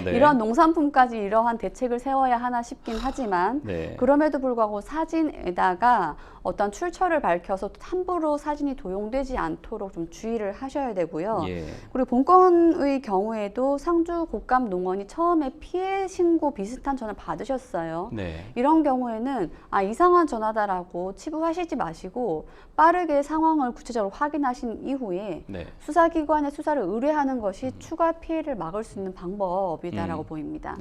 네. 이러한 농산품까지 이러한 대책을 세워야 하나 싶긴 하지만 네. 그럼에도 불구하고 사진에다가 어떤 출처를 밝혀서 함부로 사진이 도용되지 않도록 좀 주의를 하셔야 되고요. 예. 그리고 본건의 경우에도 상주 곶감 농원이 처음에 피해 신고 비슷한 전화를 받으셨어요. 네. 이런 경우에는 이상한 전화다라고 치부하시지 마시고 빠르게 상황을 구체적으로 확인하신 이후에 네. 수사기관에 수사를 의뢰하는 것이 추가 피해를 막을 수 있는 방법이다라고 보입니다.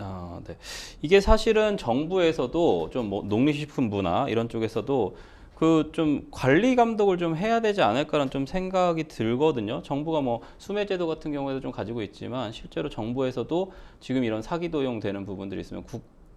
네. 이게 사실은 정부에서도 좀 뭐 농림식품부나 이런 쪽에서도 그 좀 관리 감독을 좀 해야 되지 않을까라는 좀 생각이 들거든요. 정부가 뭐 수매제도 같은 경우에도 좀 가지고 있지만 실제로 정부에서도 지금 이런 사기 도용 되는 부분들이 있으면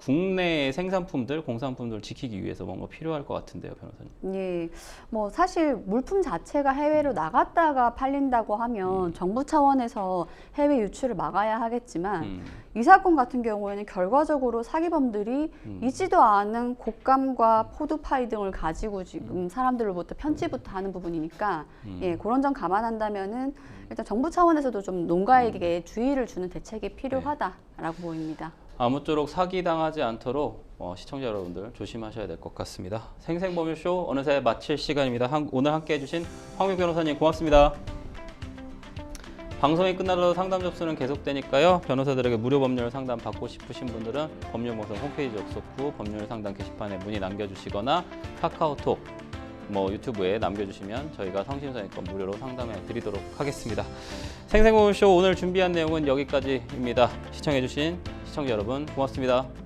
국내 생산품들, 공산품들 지키기 위해서 뭔가 필요할 것 같은데요, 변호사님. 예, 뭐 사실 물품 자체가 해외로 나갔다가 팔린다고 하면 정부 차원에서 해외 유출을 막아야 하겠지만 이 사건 같은 경우에는 결과적으로 사기범들이 있지도 않은 곡감과 포드 파이 등을 가지고 지금 사람들로부터 편집부터 하는 부분이니까 예, 그런 점 감안한다면은 일단 정부 차원에서도 좀 농가에게 주의를 주는 대책이 필요하다라고 보입니다. 아무쪼록 사기당하지 않도록 시청자 여러분들 조심하셔야 될 것 같습니다. 생생법률쇼 어느새 마칠 시간입니다. 오늘 함께해 주신 황미 변호사님 고맙습니다. 방송이 끝나도 상담 접수는 계속되니까요. 변호사들에게 무료 법률 상담 받고 싶으신 분들은 법률방송 홈페이지 접속 후 법률 상담 게시판에 문의 남겨주시거나 카카오톡, 유튜브에 남겨주시면 저희가 성심성의껏 무료로 상담해 드리도록 하겠습니다. 생생법률쇼 오늘 준비한 내용은 여기까지입니다. 시청해주신 시청자 여러분 고맙습니다.